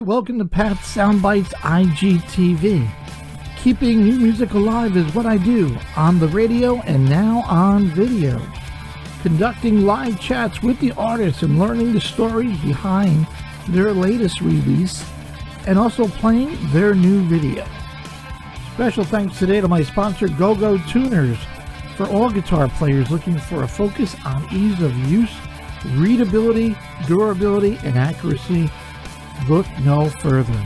Welcome to Pat's Soundbites IGTV. Keeping new music alive is what I do on the radio and now on video. Conducting live chats with the artists and learning the stories behind their latest release and also playing their new video. Special thanks today to my sponsor Go-Go Tuners for all guitar players looking for a focus on ease of use, readability, durability, and accuracy. Look no further.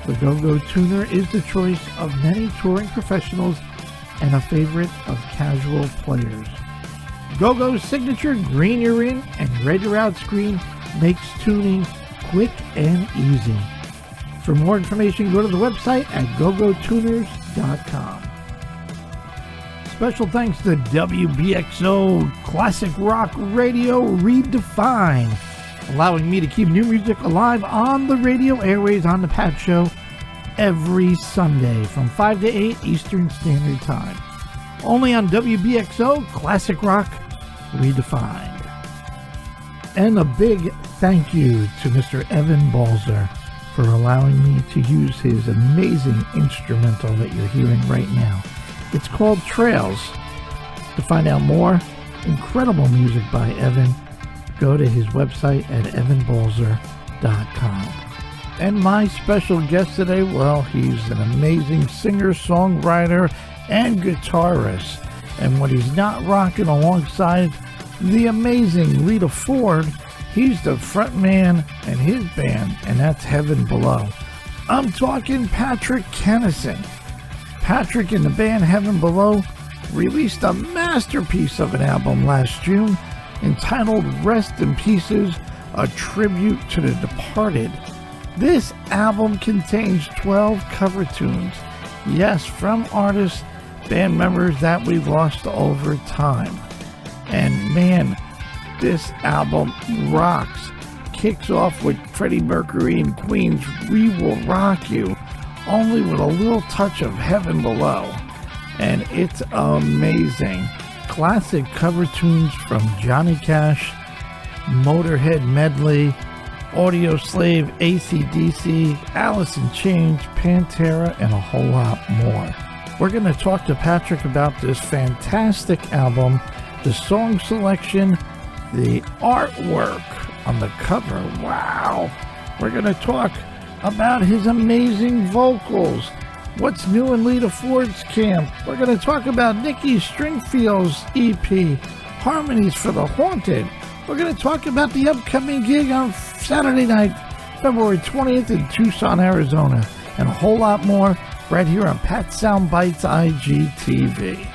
The Go-Go Tuner is the choice of many touring professionals and a favorite of casual players. Go-Go's signature green you're in and red you're out screen makes tuning quick and easy. For more information, go to the website at gogotuners.com. Special thanks to WBXO Classic Rock Radio Redefined, allowing me to keep new music alive on the radio airways on the Pat Show every Sunday from 5 to 8 Eastern Standard Time. Only on WBXO Classic Rock Redefined. And a big thank you to Mr. Evan Balzer for allowing me to use his amazing instrumental that you're hearing right now. It's called Trails. To find out more incredible music by Evan, go to his website at evanbalzer.com. And my special guest today, well, he's an amazing singer, songwriter, and guitarist. And when he's not rocking alongside the amazing Lita Ford, he's the front man in his band, and that's Heaven Below. I'm talking Patrick Kennison. Patrick and the band Heaven Below released a masterpiece of an album last June entitled Rest in Pieces, a tribute to the departed. This album contains 12 cover tunes, yes, from artists, band members that we've lost over time. And man, this album rocks. Kicks off with Freddie Mercury and Queen's We Will Rock You, only with a little touch of Heaven Below. And it's amazing. Classic cover tunes from Johnny Cash, Motorhead Medley, Audioslave, AC/DC, Alice in Chains, Pantera, and a whole lot more. We're going to talk to Patrick about this fantastic album, the song selection, the artwork on the cover. Wow. We're going to talk about his amazing vocals. What's new in Lita Ford's camp? We're going to talk about Nikki Springfield's EP, Harmonies For The Haunted. We're going to talk about the upcoming gig on Saturday night, February 20th in Tucson, Arizona, and a whole lot more right here on Pat Soundbites IGTV.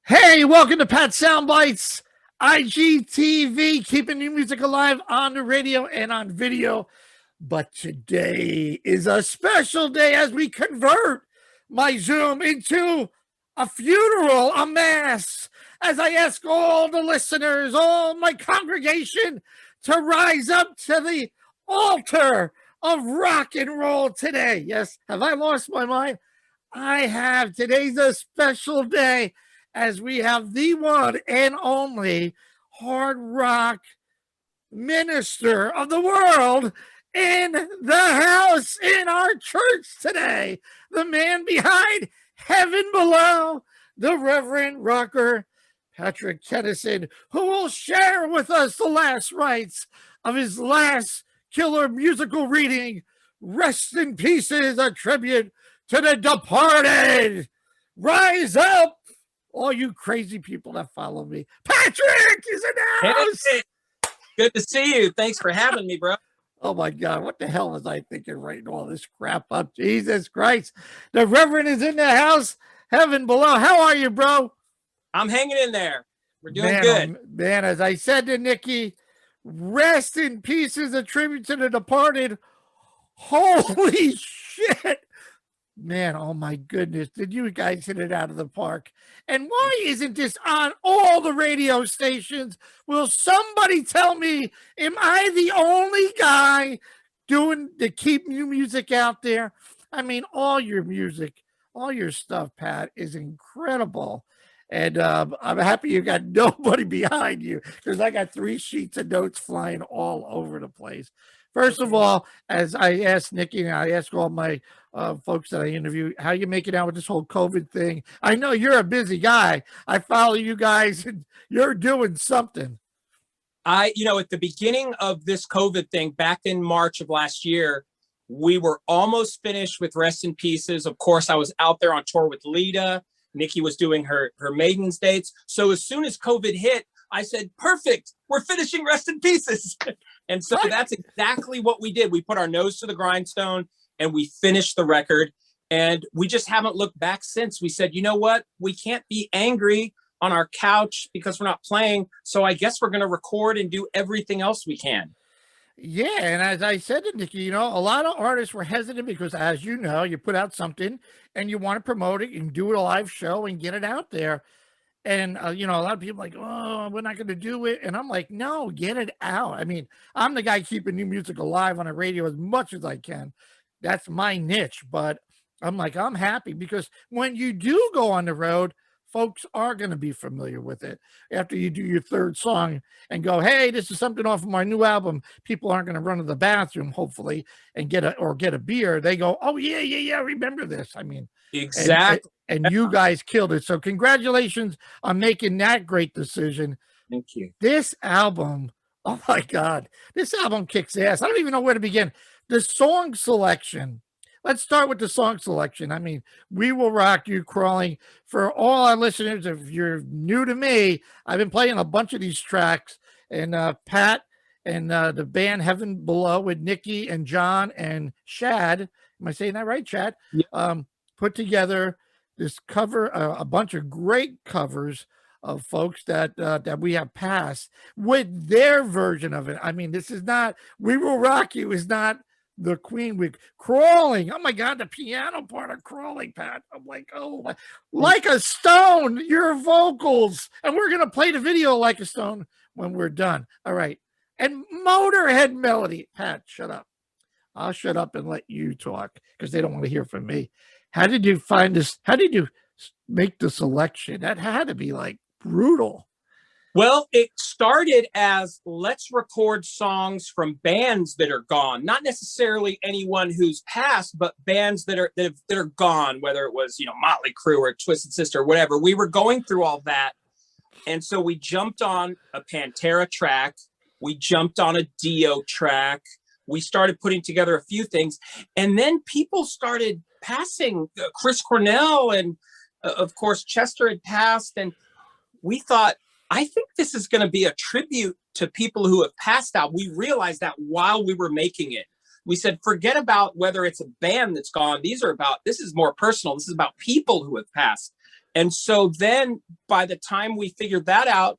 Hey, welcome to Pat Soundbites IGTV, keeping new music alive on the radio and on video. But today is a special day as we convert my Zoom into a funeral, a mass, as I ask all the listeners, all my congregation, to rise up to the altar of rock and roll today. Yes, have I lost my mind? I have. Today's a special day as we have the one and only hard rock minister of the world in the house in our church today. The man behind Heaven Below, the Reverend Rocker Patrick Kennison, who will share with us the last rites of his last killer musical reading, Rest in Pieces, a tribute to the departed. Rise up, all you crazy people that follow me. Patrick is in the house. Hey, good to see you. Thanks for having me, bro. Oh my God, what the hell was I thinking writing all this crap up? Jesus Christ. The Reverend is in the house. Heaven Below. How are you, bro? I'm hanging in there. We're doing good. Man, as I said to Nikki, Rest in Pieces, a tribute to the departed. Holy shit. Man, oh my goodness. Did you guys hit it out of the park? And why isn't this on all the radio stations? Will somebody tell me, am I the only guy doing to keep new music out there? I mean, all your music, all your stuff, Pat, is incredible. And I'm happy you got nobody behind you, because I got 3 sheets of notes flying all over the place. First of all, as I asked Nikki and I ask all my folks that I interview, how you making out with this whole COVID thing? I know you're a busy guy. I follow you guys, and you're doing something. At the beginning of this COVID thing, back in March of last year, we were almost finished with Rest in Pieces. Of course, I was out there on tour with Lita. Nikki was doing her Maiden's dates. So as soon as COVID hit, I said, perfect, we're finishing Rest in Pieces. And so that's exactly what we did. We put our nose to the grindstone and we finished the record. And we just haven't looked back since. We said, you know what? We can't be angry on our couch because we're not playing. So I guess we're going to record and do everything else we can. Yeah. And as I said to Nikki, a lot of artists were hesitant because, as you know, you put out something and you want to promote it and do a live show and get it out there. And, a lot of people are like, oh, we're not going to do it. And I'm like, no, get it out. I mean, I'm the guy keeping new music alive on the radio as much as I can. That's my niche. But I'm like, I'm happy because when you do go on the road, folks are going to be familiar with it. After you do your third song and go, hey, this is something off of my new album, people aren't going to run to the bathroom, hopefully, and get a beer. They go, oh, yeah, remember this. I mean, exactly. And you guys killed it. So congratulations on making that great decision. Thank you. This album, oh my God, this album kicks ass. I don't even know where to begin. The song selection. Let's start with the song selection. I mean, We Will Rock You, Crawling. For all our listeners, if you're new to me, I've been playing a bunch of these tracks. And Pat and the band Heaven Below with Nikki and John and Shad, am I saying that right, Chad? Yeah. Put together this cover, a bunch of great covers of folks that we have passed with their version of it. I mean, this is not, We Will Rock You is not the Queen with Crawling. Oh my God, the piano part of Crawling, Pat. I'm like, oh, Like a Stone, your vocals. And we're going to play the video Like a Stone when we're done. All right. And Motorhead Melody. Pat, shut up. I'll shut up and let you talk because they don't want to hear from me. How did you find this? How did you make the selection? That had to be like brutal. Well, it started as let's record songs from bands that are gone, not necessarily anyone who's passed, but bands that are gone, whether it was, Motley Crue or Twisted Sister or whatever. We were going through all that. And so we jumped on a Pantera track. We jumped on a Dio track. We started putting together a few things. And then people started passing. Chris Cornell and, of course, Chester had passed. And we thought, I think this is going to be a tribute to people who have passed out. We realized that while we were making it. We said, forget about whether it's a band that's gone. This is more personal. This is about people who have passed. And so then by the time we figured that out,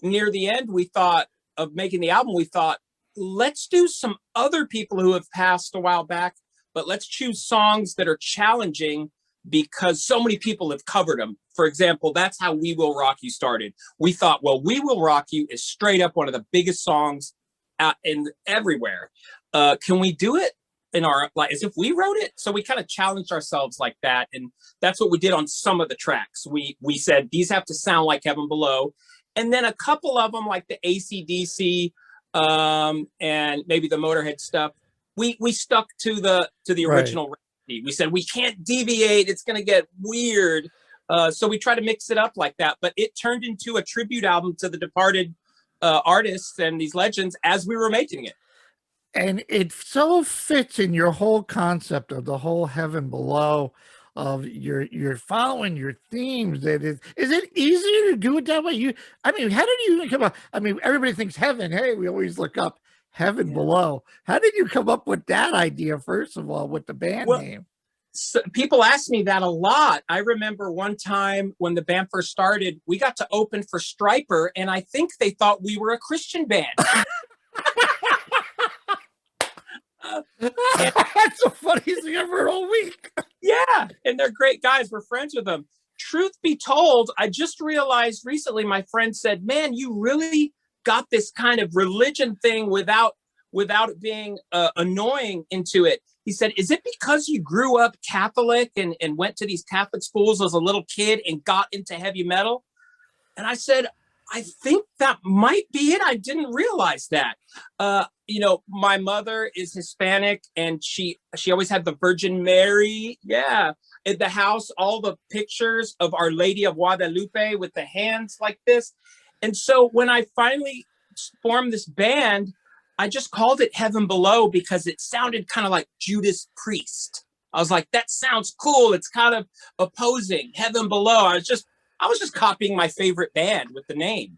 near the end, we thought of making the album, we thought, let's do some other people who have passed a while back, but let's choose songs that are challenging because so many people have covered them. For example, that's how We Will Rock You started. We thought, well, We Will Rock You is straight up one of the biggest songs out in everywhere. Can we do it in our, as if we wrote it? So we kind of challenged ourselves like that. And that's what we did on some of the tracks. We said, these have to sound like Heaven Below. And then a couple of them, like the AC/DC and maybe the Motorhead stuff, we stuck to the original recipe. We said, we can't deviate. It's going to get weird. So we try to mix it up like that. But it turned into a tribute album to the departed artists and these legends as we were making it. And it so fits in your whole concept of the whole Heaven Below, of you're following your themes. That is it easier to do it that way? How did you even come up? I mean, everybody thinks heaven. Hey, we always look up Heaven Below. How did you come up with that idea, first of all, with the band name? So people ask me that a lot. I remember one time when the band first started, we got to open for Stryper, and I think they thought we were a Christian band. That's the funniest thing I've heard all week. Yeah, and they're great guys. We're friends with them. Truth be told, I just realized recently, my friend said, man, you really got this kind of religion thing without it being annoying into it. He said, is it because you grew up Catholic and went to these Catholic schools as a little kid and got into heavy metal? And I said, I think that might be it. I didn't realize that. My mother is Hispanic, and she always had the Virgin Mary. Yeah. At the house, all the pictures of Our Lady of Guadalupe with the hands like this. And so when I finally formed this band, I just called it Heaven Below because it sounded kind of like Judas Priest. I was like, that sounds cool. It's kind of opposing Heaven Below. I was just copying my favorite band with the name.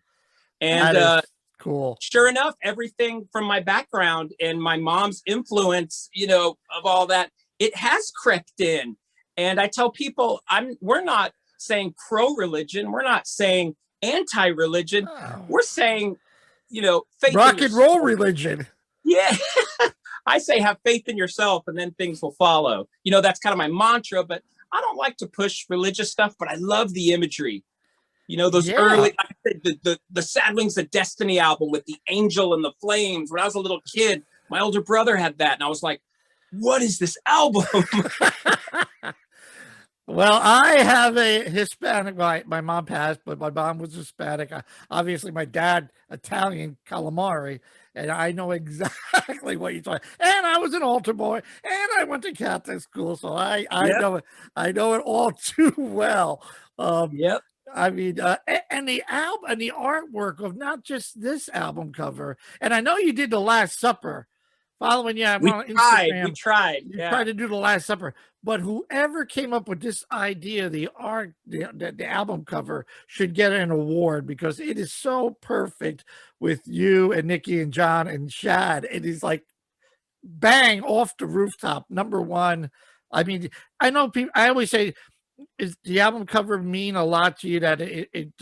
And cool. Sure enough, everything from my background and my mom's influence, of all that, it has crept in. And I tell people, we're not saying pro-religion. We're not saying anti-religion. Oh. We're saying, faith rock and roll religion. Yeah. I say have faith in yourself and then things will follow. That's kind of my mantra, but I don't like to push religious stuff, but I love the imagery. Those early, the Sad Wings of Destiny album with the angel and the flames. When I was a little kid, my older brother had that. And I was like, what is this album? Well, I have a Hispanic, my mom passed, but my mom was Hispanic. Obviously, my dad, Italian, calamari, and I know exactly what you're talking. And I was an altar boy, and I went to Catholic school, so I know it all too well. Yep. I mean, and the album and the artwork of not just this album cover, and I know you did the Last Supper. Following you on Instagram, we tried. You tried to do the Last Supper, but whoever came up with this idea, the art, the album cover should get an award because it is so perfect with you and Nikki and John and Shad. It is like bang off the rooftop, number one. I mean, I know people. I always say, is the album cover mean a lot to you that it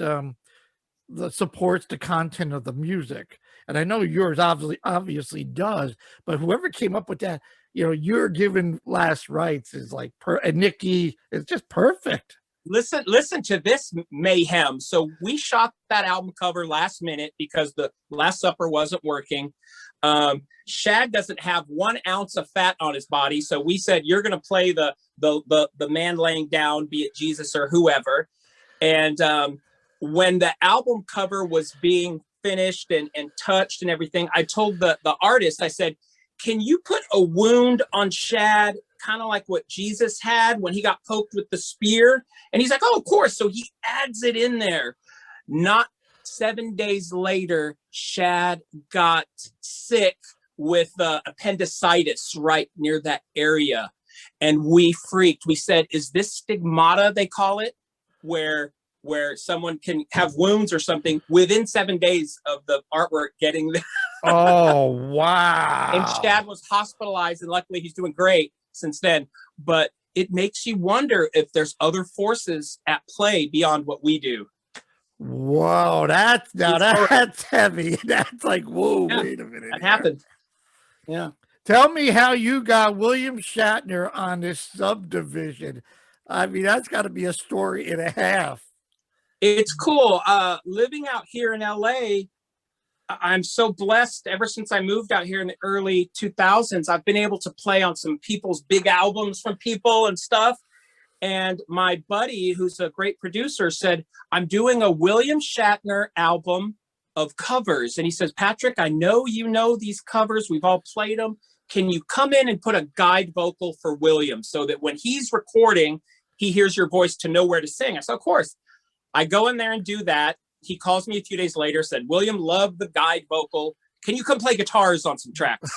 supports the content of the music? And I know yours obviously does, but whoever came up with that, you're given last rites is like, and Nikki is just perfect. Listen to this mayhem. So we shot that album cover last minute because the Last Supper wasn't working. Shad doesn't have 1 ounce of fat on his body. So we said, you're going to play the man laying down, be it Jesus or whoever. And when the album cover was being finished and touched and everything, I told the artist, I said, can you put a wound on Shad, kind of like what Jesus had when he got poked with the spear? And he's like, oh, of course. So he adds it in there. Not 7 days later, Shad got sick with appendicitis right near that area. And we freaked. We said, is this stigmata, they call it, where someone can have wounds or something within 7 days of the artwork getting there. Oh, wow. And Shad was hospitalized, and luckily he's doing great since then. But it makes you wonder if there's other forces at play beyond what we do. Whoa, that's heavy. That's like, whoa, wait a minute. That happened. Yeah. Tell me how you got William Shatner on this Subdivision. I mean, that's got to be a story and a half. It's cool. Living out here in LA, I'm so blessed. Ever since I moved out here in the early 2000s, I've been able to play on some people's big albums from people and stuff. And my buddy, who's a great producer, said, I'm doing a William Shatner album of covers. And he says, Patrick, I know you know these covers. We've all played them. Can you come in and put a guide vocal for William so that when he's recording, he hears your voice to know where to sing? I said, of course. I go in there and do that. He calls me a few days later, said, William, love the guide vocal. Can you come play guitars on some tracks?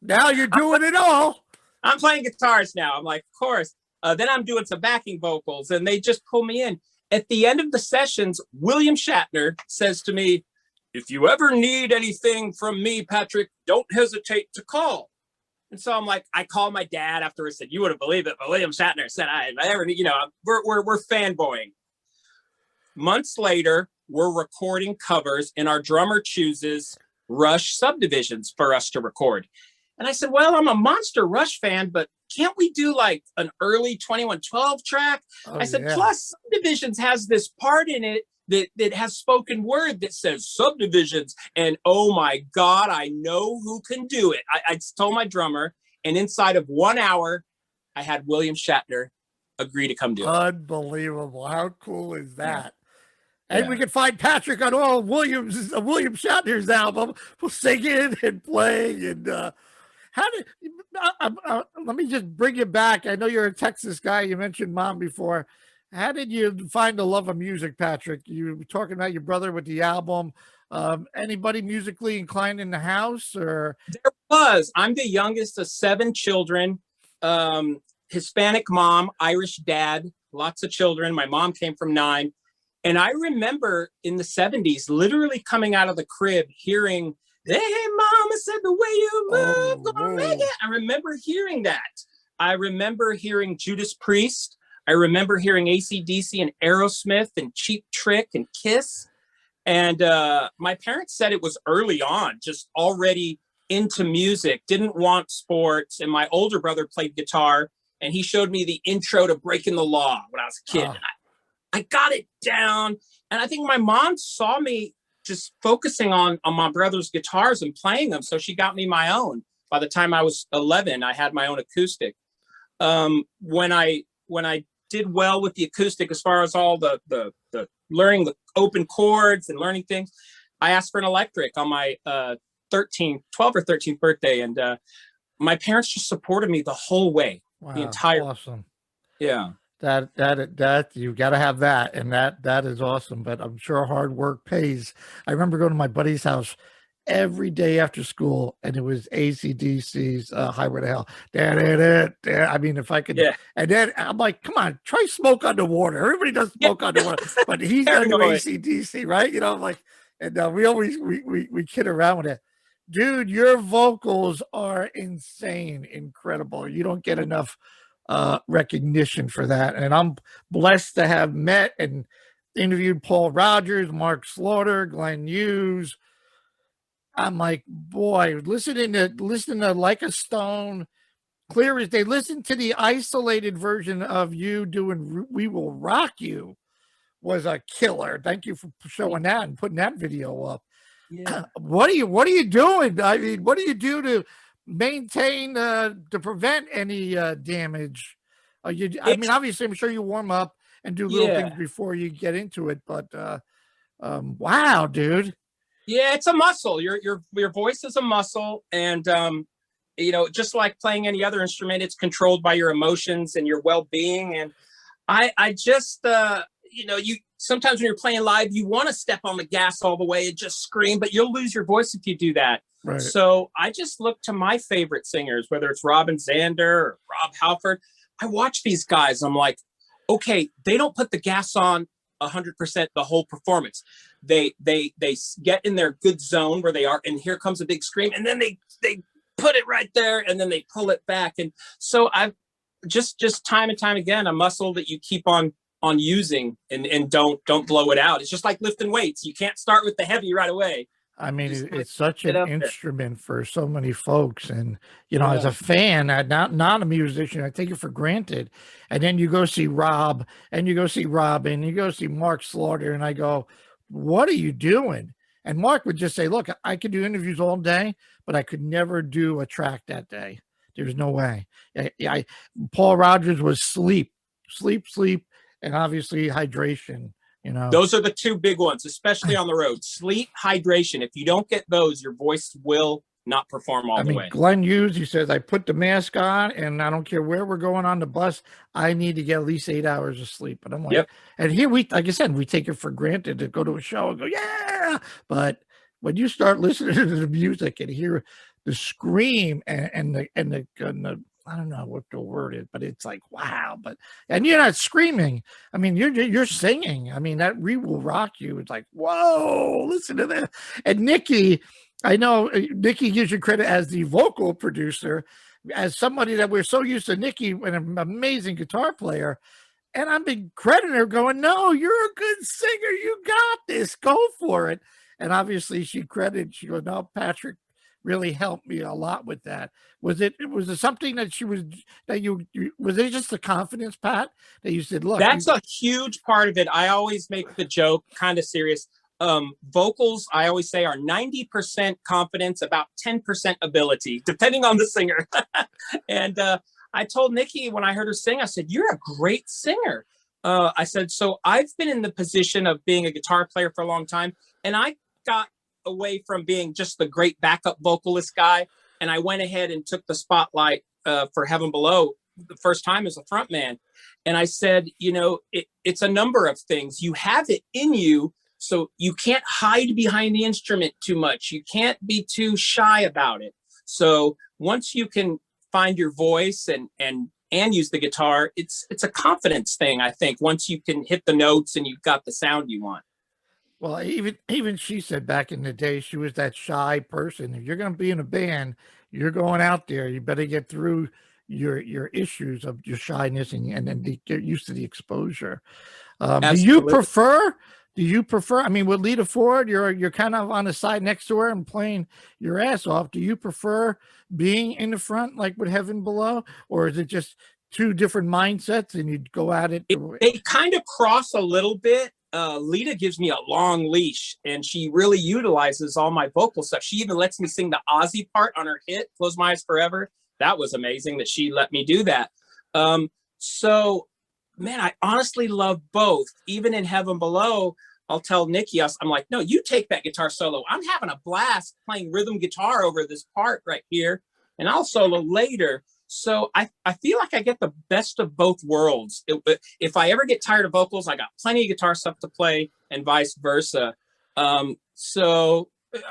Now you're doing it all. I'm playing guitars now. I'm like, of course. Then I'm doing some backing vocals, and they just pull me in. At the end of the sessions, William Shatner says to me, if you ever need anything from me, Patrick, don't hesitate to call. And so I'm like, I call my dad afterwards, said, you wouldn't believe it, but William Shatner said, we're fanboying. Months later, we're recording covers, and our drummer chooses Rush Subdivisions for us to record. And I said, well, I'm a monster Rush fan, but can't we do like an early 2112 track? I said, plus Subdivisions has this part in it that has spoken word that says Subdivisions. And oh my God, I know who can do it. I told my drummer, and inside of 1 hour, I had William Shatner agree to come do it. Unbelievable. How cool is that? And we can find Patrick on all William Shatner's album, singing and playing. And how did? Let me just bring you back. I know you're a Texas guy. You mentioned mom before. How did you find the love of music, Patrick? You were talking about your brother with the album. Anybody musically inclined in the house, or? There was. I'm the youngest of 7 children. Hispanic mom, Irish dad, lots of children. My mom came from 9. And I remember in the 70s, literally coming out of the crib, hearing, "Hey, mama said the way you move, gonna make it." I remember hearing that. I remember hearing Judas Priest. I remember hearing AC/DC and Aerosmith and Cheap Trick and Kiss. And my parents said it was early on, just already into music, didn't want sports. And my older brother played guitar, and he showed me the intro to Breaking the Law when I was a kid. And I got it down. And I think my mom saw me just focusing on my brother's guitars and playing them. So she got me my own. By the time I was 11, I had my own acoustic. When I did well with the acoustic, as far as all the learning the open chords and learning things, I asked for an electric on my 12th or 13th birthday. And my parents just supported me the whole way. Wow, the entire. Awesome. Yeah. That you got to have that, and that is awesome. But I'm sure hard work pays. I remember going to my buddy's house every day after school, and it was AC/DC's Highway to Hell. I mean, if I could, and then I'm like, come on, try Smoke on the Water. Everybody does Smoke on the Water, but he's going to AC/DC, right? You know, I'm like, and we always we kid around with it. Dude, your vocals are insane, incredible. You don't get enough recognition for that, and I'm blessed to have met and interviewed Paul Rogers, Mark Slaughter, Glenn Hughes. I'm like, boy, listening to Like a Stone, Clear as Day. Listen to the isolated version of you doing "We Will Rock You" was a killer. Thank you for showing that and putting that video up. Yeah. What are you doing? I mean, what do you do to maintain to prevent any damage? I mean, obviously, I'm sure you warm up and do little things before you get into it, but wow, dude. Yeah, it's a muscle. Your voice is a muscle, and you know, just like playing any other instrument, it's controlled by your emotions and your well-being. And I just you know, you sometimes when you're playing live, you want to step on the gas all the way and just scream, but you'll lose your voice if you do that. Right. So I just look to my favorite singers, whether it's Robin Zander or Rob Halford. I watch these guys. I'm like, okay, they don't put the gas on 100% the whole performance. They get in their good zone where they are, and here comes a big scream, and then they put it right there, and then they pull it back. And so I've just time and time again, a muscle that you keep on using and don't blow it out. It's just like lifting weights. You can't start with the heavy right away. I mean, it's such an instrument for so many folks. And, you know, as a fan, not a musician, I take it for granted. And then you go see Rob, and you go see Robin, you go see Mark Slaughter, and I go, what are you doing? And Mark would just say, look, I could do interviews all day, but I could never do a track that day. There's no way. Paul Rogers was sleep, and obviously hydration. You know, those are the two big ones, especially on the road. Sleep, hydration. If you don't get those, your voice will not perform all the way. Glenn Hughes, he says, I put the mask on, and I don't care where we're going on the bus, I need to get at least 8 hours of sleep. And I'm like, and here like I said, we take it for granted to go to a show and go, yeah. But when you start listening to the music and hear the scream and the I don't know what the word is, but it's like, wow. And you're not screaming. I mean, you're singing. I mean, that "We Will Rock You." It's like, whoa, listen to that. And Nikki, I know Nikki gives you credit as the vocal producer, as somebody that we're so used to Nikki, an amazing guitar player. And I'm been crediting her going, no, you're a good singer. You got this. Go for it. And obviously she goes, no, Patrick really helped me a lot with that. Was it something that was it just the confidence, Pat, that you said, look, that's a huge part of it. I always make the joke, kind of serious. Vocals, I always say, are 90% confidence, about 10% ability, depending on the singer. And I told Nikki when I heard her sing, I said, you're a great singer, I said, so I've been in the position of being a guitar player for a long time, and I got away from being just the great backup vocalist guy, and I went ahead and took the spotlight for Heaven Below the first time as a frontman. And I said, it's a number of things. You have it in you, so you can't hide behind the instrument too much. You can't be too shy about it. So once you can find your voice and use the guitar, it's a confidence thing, I think, once you can hit the notes and you've got the sound you want. Well, even she said back in the day she was that shy person. If you're going to be in a band, you're going out there, you better get through your issues of your shyness and then get used to the exposure. Do you prefer? I mean, with Lita Ford, you're kind of on the side next to her and playing your ass off. Do you prefer being in the front like with Heaven Below, or is it just two different mindsets and you'd go at it? They kind of cross a little bit. Lita gives me a long leash, and she really utilizes all my vocal stuff. She even lets me sing the Ozzy part on her hit, Close My Eyes Forever. That was amazing that she let me do that. So, man, I honestly love both. Even in Heaven Below, I'll tell Nikki, I'm like, no, you take that guitar solo. I'm having a blast playing rhythm guitar over this part right here, and I'll solo later. So I feel like I get the best of both worlds. If I ever get tired of vocals, I got plenty of guitar stuff to play, and vice versa. So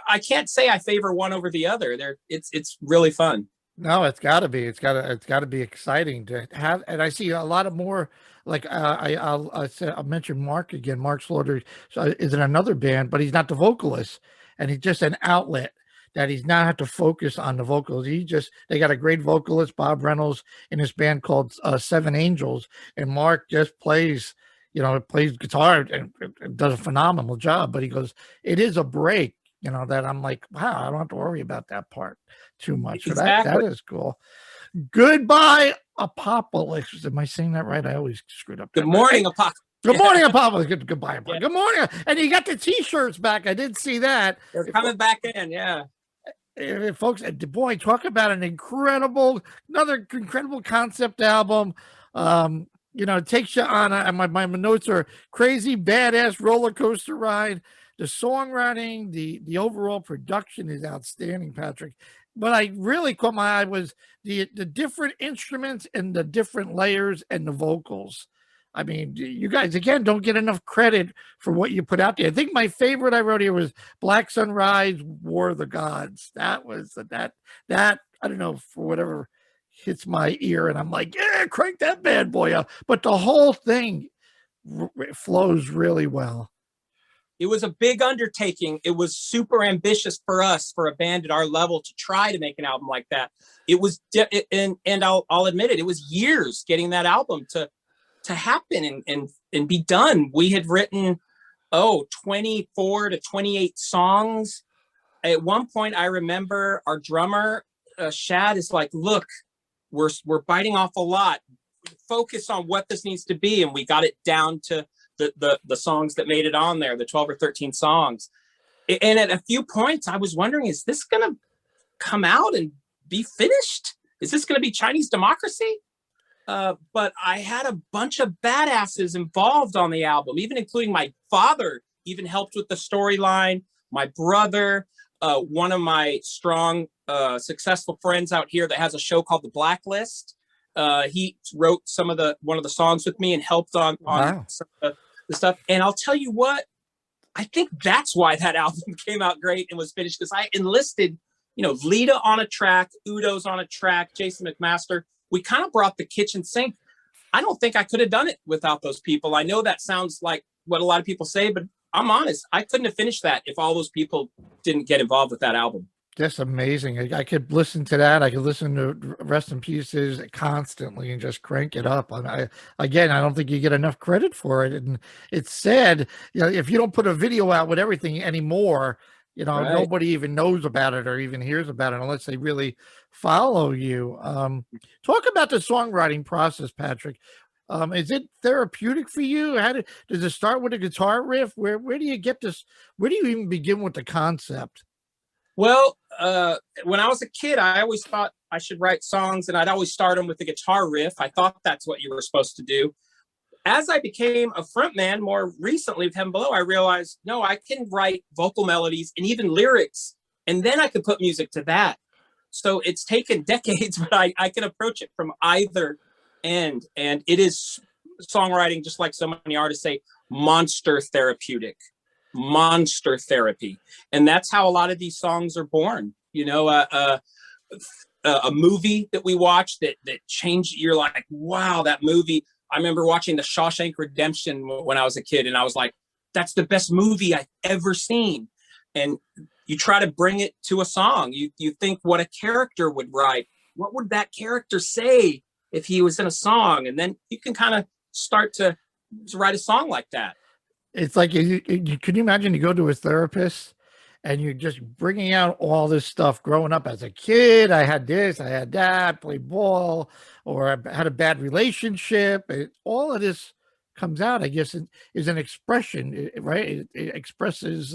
I can't say I favor one over the other. It's really fun. No, it's got to be. It's got to be exciting to have. And I see a lot of more. Like I'll mention Mark again. Mark Slaughter is in another band, but he's not the vocalist, and he's just an outlet that he's not have to focus on the vocals. They got a great vocalist, Bob Reynolds, in his band called Seven Angels, and Mark just plays guitar and does a phenomenal job. But he goes, it is a break, that I'm like, wow, I don't have to worry about that part too much. So Exactly. that is cool. Goodbye, Apocalypse. Am I saying that right? I always screwed up. Good morning, Apocalypse. Good morning, Apocalypse. Goodbye, Apocalypse. Yeah. Good morning. And you got the T-shirts back. I did see that. They're coming back in, yeah. Folks, boy, talk about another incredible concept album. It takes you on my notes are crazy, badass roller coaster ride. The songwriting, the overall production is outstanding, Patrick. But I really caught my eye was the different instruments and the different layers and the vocals. I mean, you guys, again, don't get enough credit for what you put out there. I think my favorite I wrote here was Black Sunrise, War of the Gods. That was that I don't know, for whatever hits my ear. And I'm like, yeah, crank that bad boy up. But the whole thing flows really well. It was a big undertaking. It was super ambitious for us, for a band at our level, to try to make an album like that. It was, and I'll admit it was years getting that album to happen and be done. We had written 24 to 28 songs. At one point, I remember our drummer Shad is like, look, we're biting off a lot. Focus on what this needs to be. And we got it down to the songs that made it on there, the 12 or 13 songs. And at a few points I was wondering, is this gonna come out and be finished? Is this gonna be Chinese Democracy? But I had a bunch of badasses involved on the album, even including my father, even helped with the storyline. My brother, one of my strong, successful friends out here that has a show called The Blacklist. He wrote one of the songs with me and helped on some of the stuff. And I'll tell you what, I think that's why that album came out great and was finished, because I enlisted, Lita on a track, Udo's on a track, Jason McMaster. We kind of brought the kitchen sink. I don't think I could have done it without those people. I know that sounds like what a lot of people say, but I'm honest. I couldn't have finished that if all those people didn't get involved with that album. That's amazing. I could listen to that. I could listen to Rest in Pieces constantly and just crank it up. I don't think you get enough credit for it. And it's sad, if you don't put a video out with everything anymore, right, nobody even knows about it or even hears about it unless they really follow you. Talk about the songwriting process, Patrick. Is it therapeutic for you? Does it start with a guitar riff? Where do you get this? Where do you even begin with the concept? Well, when I was a kid, I always thought I should write songs, and I'd always start them with the guitar riff. I thought that's what you were supposed to do. as I became a frontman more recently with Heaven Below, I realized, no, I can write vocal melodies and even lyrics, and then I could put music to that. So it's taken decades, but I can approach it from either end. And it is songwriting, just like so many artists say, monster therapeutic, monster therapy. And that's how a lot of these songs are born. You know, a movie that we watched that changed, you're like, wow, that movie. I remember watching The Shawshank Redemption when I was a kid, and I was like, that's the best movie I've ever seen. And you try to bring it to a song. You think what a character would write. What would that character say if he was in a song? And then you can kind of start to write a song like that. It's like, can you imagine you go to a therapist and you're just bringing out all this stuff growing up as a kid? I had this, I had that, played ball, or I had a bad relationship. All of this comes out, I guess, is an expression, right? It expresses,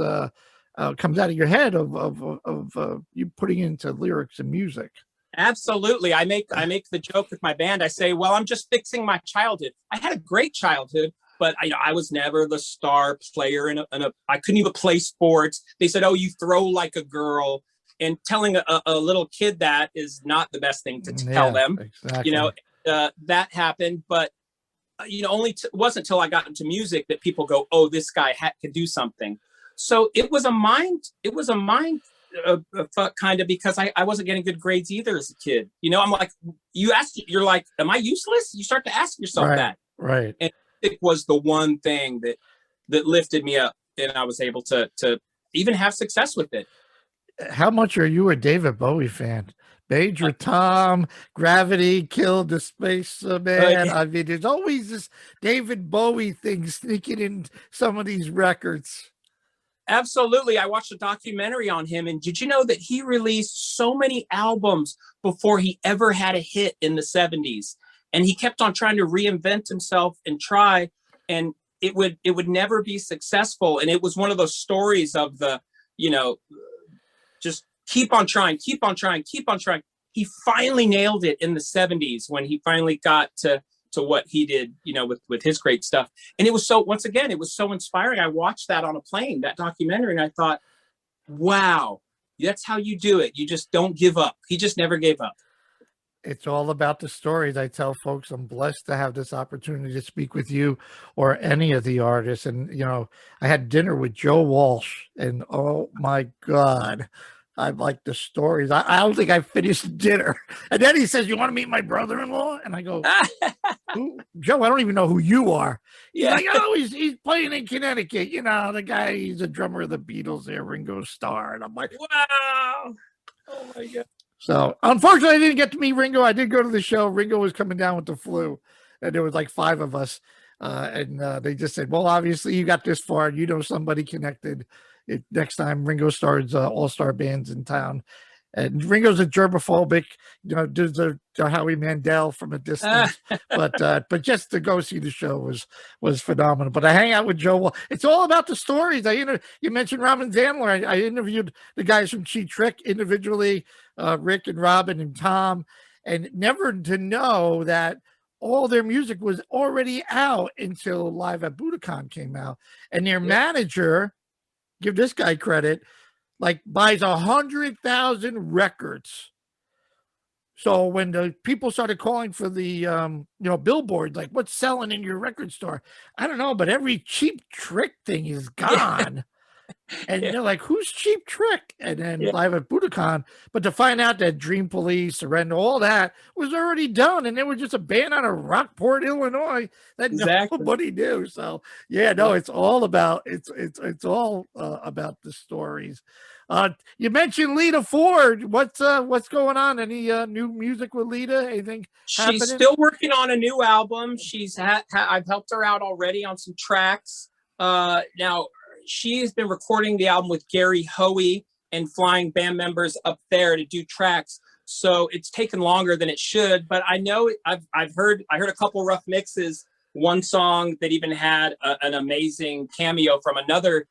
comes out of your head of you putting into lyrics and music. Absolutely. I make the joke with my band. I say, well, I'm just fixing my childhood. I had a great childhood, but I was never the star player I couldn't even play sports. They said, oh, you throw like a girl. And telling a little kid that is not the best thing to tell them. Exactly. You know, that happened, but it wasn't until I got into music that people go, oh, this guy could do something. So it was a mind fuck, kind of, because I wasn't getting good grades either as a kid. You know, I'm like, you're like, am I useless? You start to ask yourself that. Right. And it was the one thing that lifted me up, and I was able to even have success with it. How much are you a David Bowie fan? Major Tom, Gravity, Killed the Space Man. I mean, there's always this David Bowie thing sneaking in some of these records. Absolutely. I watched a documentary on him, and did you know that he released so many albums before he ever had a hit in the 70s? And he kept on trying to reinvent himself and try, and it would never be successful. And it was one of those stories of the, just keep on trying, keep on trying, keep on trying. He finally nailed it in the 70s when he finally got to what he did, with his great stuff. And it was once again, it was so inspiring. I watched that on a plane, that documentary, and I thought, wow, that's how you do it. You just don't give up. He just never gave up. It's all about the stories. I tell folks I'm blessed to have this opportunity to speak with you or any of the artists. And, I had dinner with Joe Walsh, and oh my God, I like the stories. I don't think I finished dinner. And then he says, you want to meet my brother-in-law? And I go, who? Joe, I don't even know who you are. He's like, oh, he's playing in Connecticut. The guy, he's a drummer of the Beatles there, Ringo Starr. And I'm like, wow. Oh my God. So unfortunately, I didn't get to meet Ringo. I did go to the show. Ringo was coming down with the flu, and there was like 5 of us. And they just said, well, obviously you got this far. You know somebody connected. Next time Ringo starts all-star bands in town. And Ringo's a germophobic, does a Howie Mandel from a distance. But just to go see the show was phenomenal. But I hang out with Joe. It's all about the stories. You mentioned Robin Zander. I interviewed the guys from Cheap Trick individually, Rick and Robin and Tom, and never to know that all their music was already out until Live at Budokan came out. And their manager, give this guy credit, like buys 100,000 records. So when the people started calling for the billboard, like, what's selling in your record store? I don't know, but every Cheap Trick thing is gone. And they're like, who's Cheap Trick? And then Live at Budokan. But to find out that Dream Police, Surrender, all that was already done. And they were just a band out of Rockport, Illinois that nobody knew. So it's all about it's all about the stories. You mentioned Lita Ford. What's going on? Any new music with Lita? Anything happening? She's still working on a new album. I've helped her out already on some tracks. Now she's been recording the album with Gary Hoey and flying band members up there to do tracks. So it's taken longer than it should, but I know I heard a couple rough mixes. One song that even had an amazing cameo from another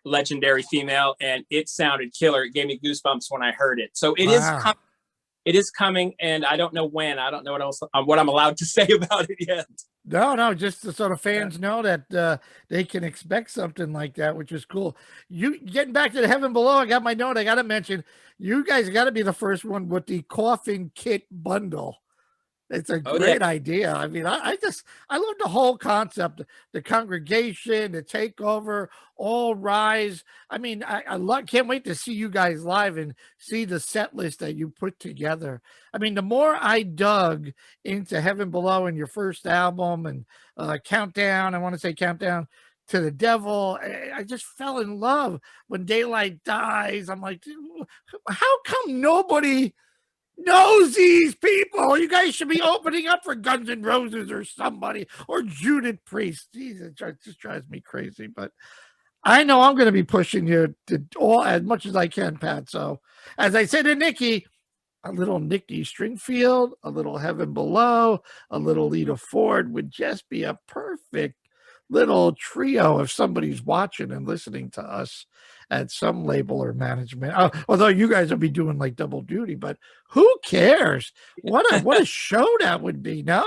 legendary female, and it sounded killer. It gave me goosebumps when I heard it. So it is coming, and I don't know when. I don't know what I'm allowed to say about it yet. No, just so the fans know that they can expect something like that, which is cool. You getting back to the Heaven Below, I got my note. I got to mention, you guys got to be the first one with the coffin kit bundle. It's a Oh yeah. great idea. I mean, I love the whole concept, the congregation, the takeover, all rise. I mean, can't wait to see you guys live and see the set list that you put together. I mean, the more I dug into Heaven Below and your first album and Countdown, I want to say Countdown to the Devil, I just fell in love. When Daylight Dies, I'm like, how come nobody knows these people? You guys should be opening up for Guns N' Roses or somebody, or Judas Priest. Jesus, it just drives me crazy. But I know I'm going to be pushing you to all as much as I can, Pat. So, as I said to Nikki, a little Nikki Springfield, a little Heaven Below, a little Lita Ford would just be a perfect little trio if somebody's watching and listening to us at some label or management. Although you guys will be doing like double duty, but who cares? What a show that would be. No?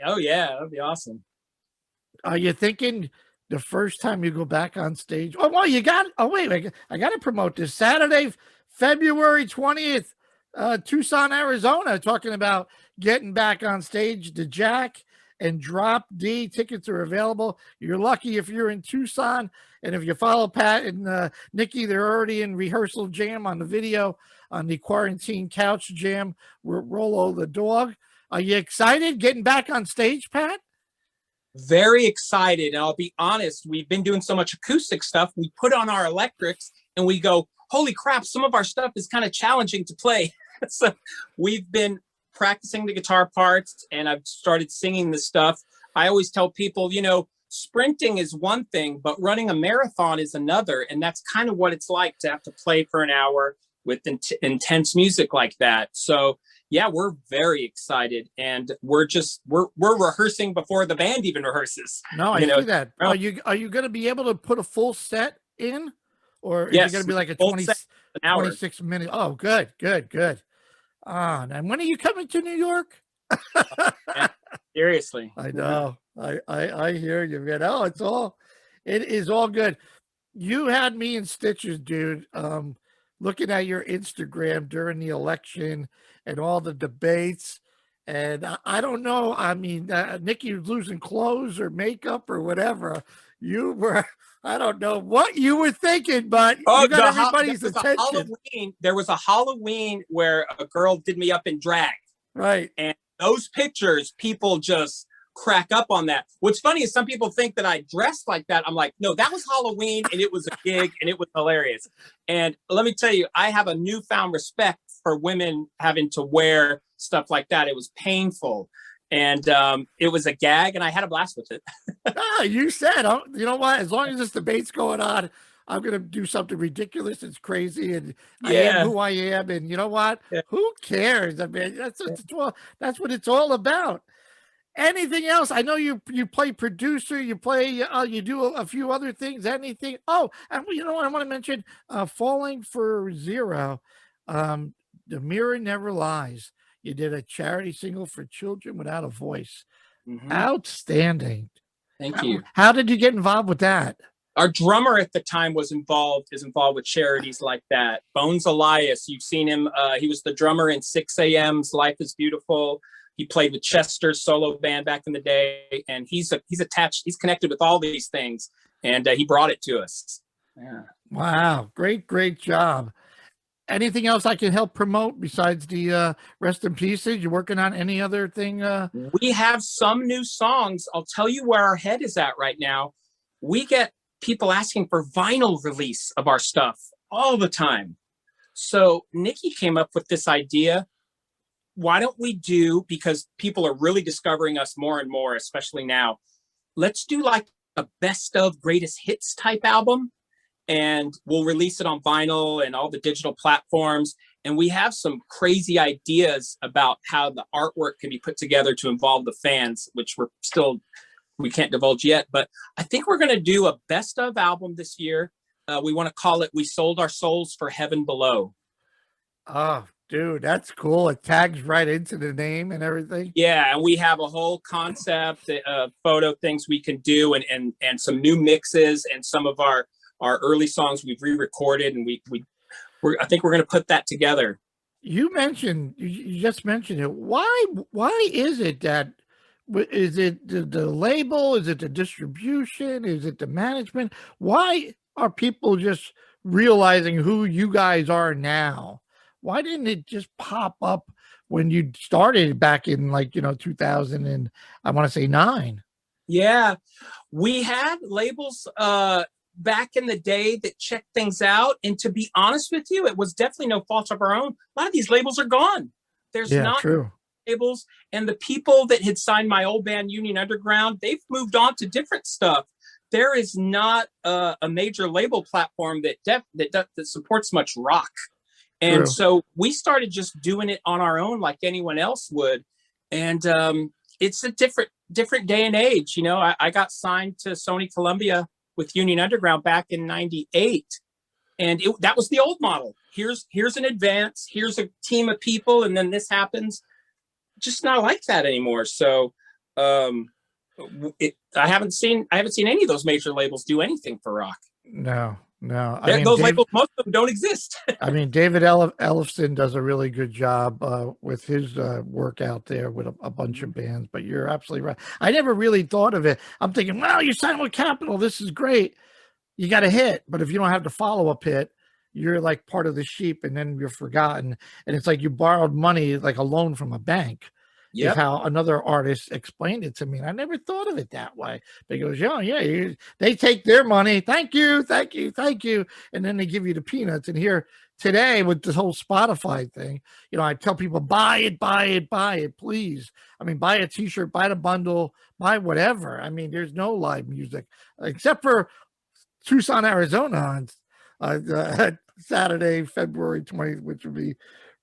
Oh yeah, that'd be awesome. Are you thinking the first time you go back on stage? Oh, well, you got. Oh, wait, I got to promote this Saturday, February 20th, Tucson, Arizona. Talking about getting back on stage. The Jack and Drop D tickets are available. You're lucky if you're in Tucson, and if you follow Pat and Nikki, they're already in rehearsal jam on the video on the Quarantine Couch Jam. We're Rollo the Dog. Are you excited getting back on stage, Pat? Very excited. And I'll be honest, we've been doing so much acoustic stuff. We put on our electrics and we go, holy crap, some of our stuff is kind of challenging to play. So we've been practicing the guitar parts and I've started singing the stuff. I always tell people, sprinting is one thing, but running a marathon is another. And that's kind of what it's like to have to play for an hour with intense music like that. So yeah, we're very excited, and we're rehearsing before the band even rehearses. No, I see that. Are you going to be able to put a full set in, or is it going to be like a 26 minute? Oh, good. And when are you coming to New York? Yeah, seriously, I know. I hear you, man. Oh, it is all good. You had me in stitches, dude. Looking at your Instagram during the election and all the debates. And I don't know. I mean, Nikki was losing clothes or makeup or whatever. You were, I don't know what you were thinking, but you got everybody's attention. There was a Halloween where a girl did me up in drag. Right. And those pictures, people just crack up on that. What's funny is some people think that I dressed like that. I'm like, no, that was Halloween and it was a gig and it was hilarious. And let me tell you, I have a newfound respect for women having to wear stuff like that. It was painful. And it was a gag and I had a blast with it. You said, you know what? As long as this debate's going on, I'm going to do something ridiculous. It's crazy. And I am who I am. And you know what? Yeah. Who cares? I mean, that's what it's all about. Anything else? I know you play producer, you do a few other things. Anything? Oh, and I want to mention Falling for Zero. The Mirror Never Lies. You did a charity single for children without a voice. Mm-hmm. Outstanding. Thank you. How did you get involved with that? Our drummer at the time is involved with charities like that. Bones Elias, you've seen him. He was the drummer in 6 a.m.'s Life is Beautiful. He played with Chester's solo band back in the day, and he's connected with all these things, and he brought it to us. Yeah. Wow. Great job. Anything else I can help promote besides the Rest in Pieces? You working on any other thing? We have some new songs. I'll tell you where our head is at right now. We get people asking for vinyl release of our stuff all the time. So Nikki came up with this idea. Why don't we do, because people are really discovering us more and more, especially now, let's do like a best of greatest hits type album, and we'll release it on vinyl and all the digital platforms. And we have some crazy ideas about how the artwork can be put together to involve the fans, which we can't divulge yet, but I think we're going to do a best of album this year. We want to call it We Sold Our Souls for Heaven Below. Oh, Dude, that's cool. It tags right into the name and everything. Yeah, and we have a whole concept, photo things we can do, and some new mixes, and some of our early songs we've re-recorded, and I think we're going to put that together. You just mentioned it. Why is it that, is it the label? Is it the distribution? Is it the management? Why are people just realizing who you guys are now? Why didn't it just pop up when you started back in 2000 and I want to say 9? Yeah, we had labels back in the day that checked things out, and to be honest with you, it was definitely no fault of our own. A lot of these labels are gone. There's not True. labels, and the people that had signed my old band Union Underground, they've moved on to different stuff. There is not a major label platform that supports much rock. And True. so we started just doing it on our own like anyone else would. And it's a different day and age. You know, I got signed to Sony Columbia with Union Underground back in 98. And that was the old model. Here's an advance, here's a team of people, and then this happens. Just not like that anymore. So I haven't seen any of those major labels do anything for rock. No. Those labels, most of them don't exist. I mean, David Ellefson does a really good job with his work out there with a bunch of bands, but you're absolutely right. I never really thought of it. I'm thinking, well, you signed with Capitol. This is great. You got a hit, but if you don't have the follow-up hit, you're like part of the sheep, and then you're forgotten. And it's like you borrowed money, like a loan from a bank. Yep. Is how another artist explained it to me. And I never thought of it that way. They goes, they take their money. Thank you. And then they give you the peanuts. And here today with this whole Spotify thing, I tell people, buy it, please. I mean, buy a t-shirt, buy the bundle, buy whatever. I mean, there's no live music except for Tucson, Arizona on Saturday, February 20th, which would be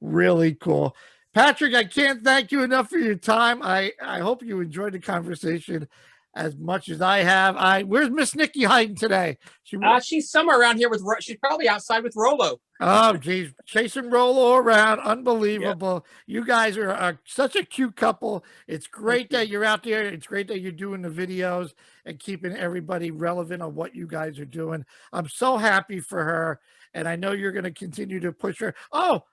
really cool. Patrick, I can't thank you enough for your time. I hope you enjoyed the conversation as much as I have. Where's Miss Nikki hiding today? She's somewhere around here she's probably outside with Rolo. Oh, geez. Chasing Rolo around. Unbelievable. Yep. You guys are such a cute couple. It's great that you're out there. It's great that you're doing the videos and keeping everybody relevant on what you guys are doing. I'm so happy for her, and I know you're going to continue to push her. Oh,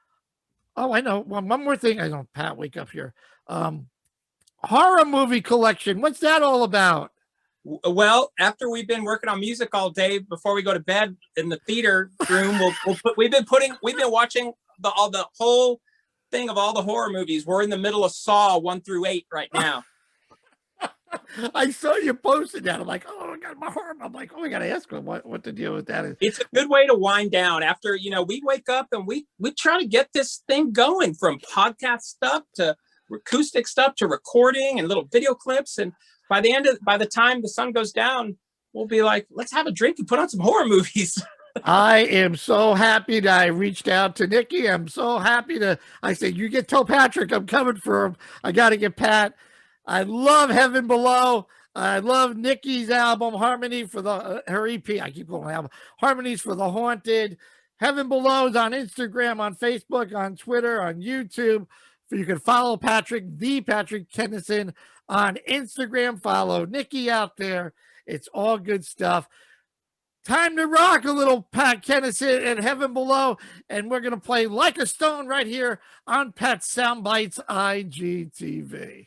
I know. One more thing. I don't, Pat, wake up here. Horror movie collection. What's that all about? Well, after we've been working on music all day before we go to bed in the theater room, we've been watching the whole thing of all the horror movies. We're in the middle of Saw 1 through 8 right now. I saw you posted that. I'm like, oh, I got my horror. I'm like, oh, I got to ask him what the deal with that is. It's a good way to wind down after, we wake up and we try to get this thing going, from podcast stuff to acoustic stuff to recording and little video clips. And by the time the sun goes down, we'll be like, let's have a drink and put on some horror movies. I am so happy that I reached out to Nikki. I'm so happy I said, tell Patrick I'm coming for him. I got to get Pat. I love Heaven Below. I love Nikki's album, Harmony for her EP. I keep going album, Harmonies for the Haunted. Heaven Below is on Instagram, on Facebook, on Twitter, on YouTube. So you can follow Patrick, the Patrick Kennison, on Instagram. Follow Nikki out there. It's all good stuff. Time to rock a little Pat Kennison and Heaven Below. And we're going to play Like a Stone right here on Pat Soundbites IGTV.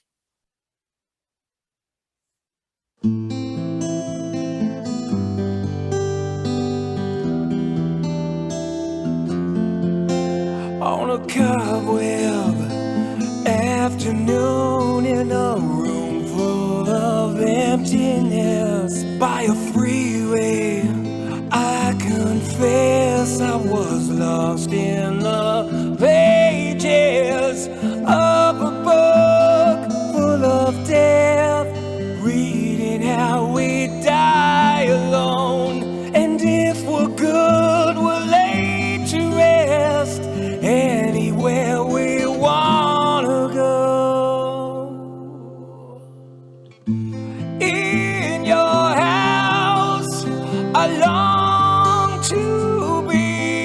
On a cobweb afternoon in a room full of emptiness, by a freeway, I confess I was lost in the pages of a book full of death, reading how we die alone, and if we're good, we're laid to rest anywhere we wanna go. In your house, I long to be.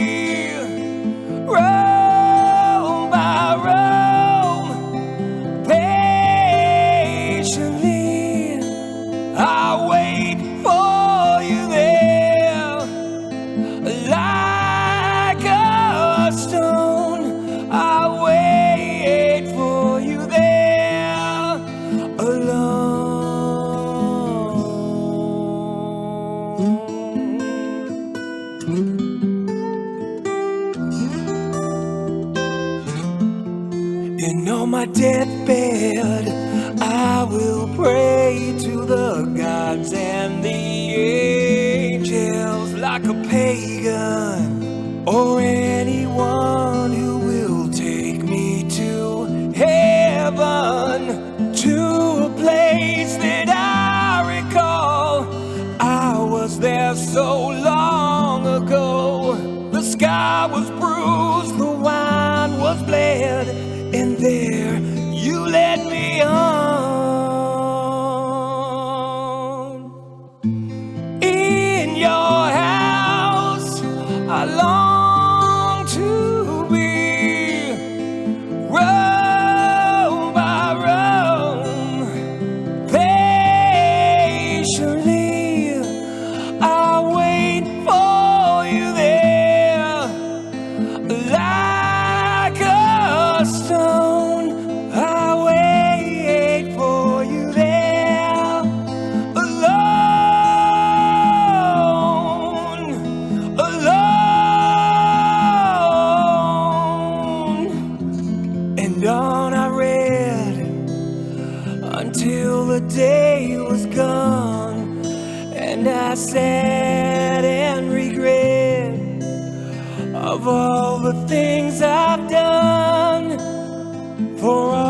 And on my deathbed, I will pray to the gods and the angels like a pagan, or anyone who will take me to heaven, to a place that I recall. I was there so long ago. The sky was bruised, the wine was bled, and there you led me on. In your house I long to be, row by row, patiently I wait for you there, like a stone. I wait for you there, alone, alone. And on I read until the day was gone, and I sat and regret of all the things I've done for all